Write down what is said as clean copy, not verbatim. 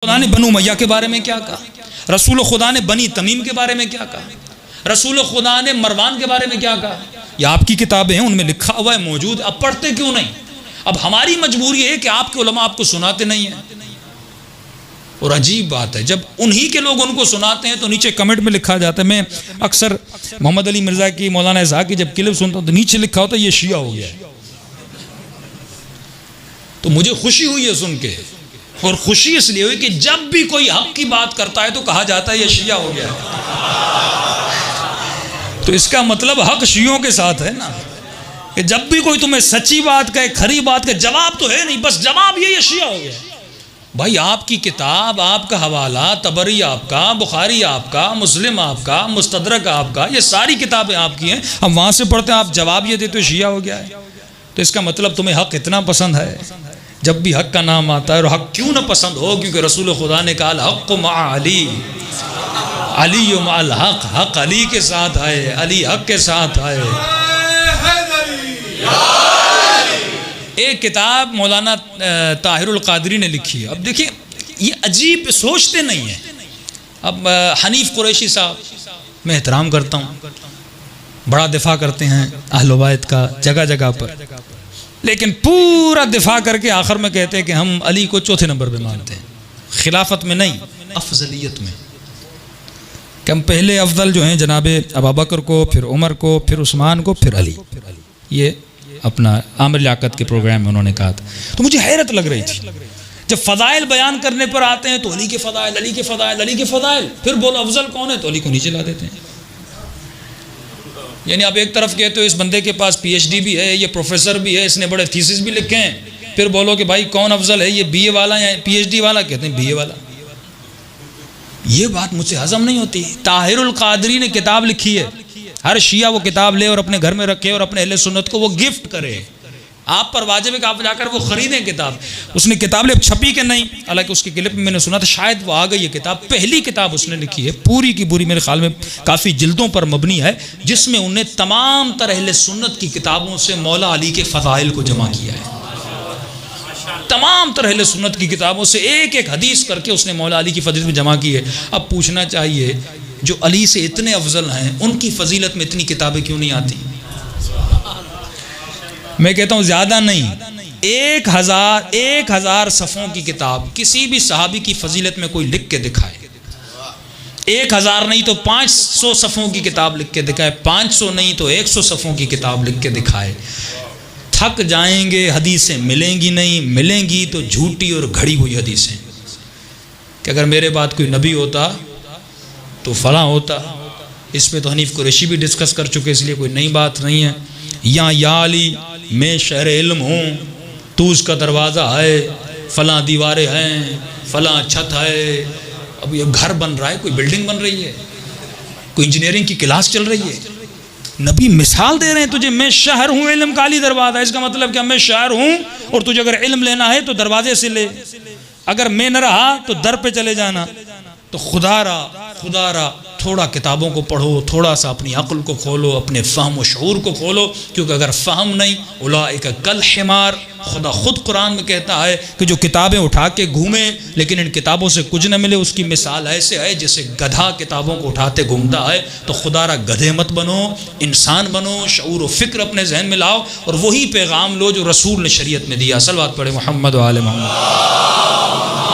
خدا نے بنو امیہ کے بارے میں کیا کہا، رسول خدا نے بنی تمیم کے بارے میں کیا کہا، رسول خدا نے مروان کے بارے میں کیا کہا. یہ آپ کی کتابیں ہیں، ان میں لکھا ہوا ہے، موجود. اب پڑھتے کیوں نہیں؟ اب ہماری مجبوری ہے کہ آپ کے علماء آپ کو سناتے نہیں ہیں. اور عجیب بات ہے، جب انہی کے لوگ ان کو سناتے ہیں تو نیچے کمنٹ میں لکھا جاتا ہے. میں اکثر محمد علی مرزا کی، مولانا اسحاق کی جب کلپ سنتا ہوں تو نیچے لکھا ہوتا ہے یہ شیعہ ہو گیا ہے. تو مجھے خوشی ہوئی ہے سن کے، اور خوشی اس لیے ہوئی کہ جب بھی کوئی حق کی بات کرتا ہے تو کہا جاتا ہے یہ شیعہ ہو گیا ہے. تو اس کا مطلب حق شیعوں کے ساتھ ہے نا، کہ جب بھی کوئی تمہیں سچی بات کہے، کھری بات کہے، جواب تو ہے نہیں، بس جواب یہ شیعہ ہو گیا. بھائی آپ کی کتاب، آپ کا حوالہ، طبری آپ کا، بخاری آپ کا، مسلم آپ کا، مستدرک آپ کا، یہ ساری کتابیں آپ کی ہیں. ہم وہاں سے پڑھتے ہیں، آپ جواب یہ دیتے ہو شیعہ ہو گیا ہے. تو اس کا مطلب تمہیں حق اتنا پسند ہے. جب بھی حق کا نام آتا ہے، اور حق کیوں نہ پسند ہو، کیونکہ رسول خدا نے کہا الحق مع علی، علی مع الحق، حق علی کے ساتھ ہے، علی حق کے ساتھ ہے. ایک کتاب مولانا طاہر القادری نے لکھی ہے. اب دیکھیں یہ عجیب، سوچتے نہیں ہیں. اب حنیف قریشی صاحب میں احترام کرتا ہوں، بڑا دفاع کرتے ہیں اہل بیت کا جگہ جگہ پر، لیکن پورا دفاع کر کے آخر میں کہتے ہیں کہ ہم علی کو چوتھے نمبر پہ مانتے ہیں، خلافت میں نہیں، افضلیت میں، کہ ہم پہلے افضل جو ہیں جناب ابوبکر کو، پھر عمر کو، پھر عثمان کو، پھر علی. یہ اپنا عامر لیاقت کے پروگرام میں انہوں نے کہا تھا. تو مجھے حیرت لگ رہی تھی جب فضائل بیان کرنے پر آتے ہیں تو علی کے فضائل، علی کے فضائل، علی کے فضائل، پھر بولو افضل کون ہے تو علی کو نیچے لا دیتے ہیں. یعنی آپ ایک طرف کہتے ہو اس بندے کے پاس پی ایچ ڈی بھی ہے، یہ پروفیسر بھی ہے، اس نے بڑے تھیسس بھی لکھے ہیں، پھر بولو کہ بھائی کون افضل ہے، یہ بی اے والا یا پی ایچ ڈی والا؟ کہتے ہیں بی اے والا. یہ بات مجھ سے ہضم نہیں ہوتی. طاہر القادری نے کتاب لکھی ہے، ہر شیعہ وہ کتاب لے اور اپنے گھر میں رکھے اور اپنے اہل سنت کو وہ گفٹ کرے. آپ پر واجب ہے کہ آپ جا کر وہ خریدیں کتاب. اس نے کتاب لے، چھپی کہ نہیں، حالانکہ اس کی کلپ میں نے سنا تھا شاید وہ آ گئی. یہ کتاب پہلی کتاب اس نے لکھی ہے، پوری کی پوری میرے خیال میں کافی جلدوں پر مبنی ہے، جس میں انہیں تمام تر اہل سنت کی کتابوں سے مولا علی کے فضائل کو جمع کیا ہے. تمام تر اہل سنت کی کتابوں سے ایک ایک حدیث کر کے اس نے مولا علی کی فضیلت میں جمع کی ہے. اب پوچھنا چاہیے جو علی سے اتنے افضل ہیں ان کی فضیلت میں اتنی کتابیں کیوں نہیں آتی؟ میں کہتا ہوں زیادہ نہیں، 1000 صفحوں کی کتاب کسی بھی صحابی کی فضیلت میں کوئی لکھ کے دکھائے. 1000 نہیں تو 500 صفحوں کی کتاب لکھ کے دکھائے، 500 نہیں تو 100 صفحوں کی کتاب لکھ کے دکھائے. تھک جائیں گے، حدیثیں ملیں گی نہیں، ملیں گی تو جھوٹی اور گھڑی ہوئی حدیثیں، کہ اگر میرے بعد کوئی نبی ہوتا تو فلاں ہوتا. اس پہ تو حنیف قریشی بھی ڈسکس کر چکے، اس لیے کوئی نئی بات نہیں ہے. یا علی میں شہر علم ہوں، تو اس کا دروازہ ہے، فلاں دیواریں ہیں، فلاں چھت ہے. اب یہ گھر بن رہا ہے، کوئی بلڈنگ بن رہی ہے، کوئی انجینئرنگ کی کلاس چل رہی ہے. نبی مثال دے رہے ہیں تجھے، میں شہر ہوں، علم کا علی دروازہ ہے. اس کا مطلب کہ میں شہر ہوں اور تجھے اگر علم لینا ہے تو دروازے سے لے، اگر میں نہ رہا تو در پہ چلے جانا. تو خدا را تھوڑا کتابوں کو پڑھو، تھوڑا سا اپنی عقل کو کھولو، اپنے فہم و شعور کو کھولو، کیونکہ اگر فہم نہیں، اولئک کالحمار، خدا خود قرآن میں کہتا ہے کہ جو کتابیں اٹھا کے گھومے لیکن ان کتابوں سے کچھ نہ ملے، اس کی مثال ایسے ہے جیسے گدھا کتابوں کو اٹھاتے گھومتا ہے. تو خدا را گدھے مت بنو، انسان بنو، شعور و فکر اپنے ذہن میں لاؤ اور وہی پیغام لو جو رسول نے شریعت میں دیا. صلوات پڑھے محمد و آل محمد.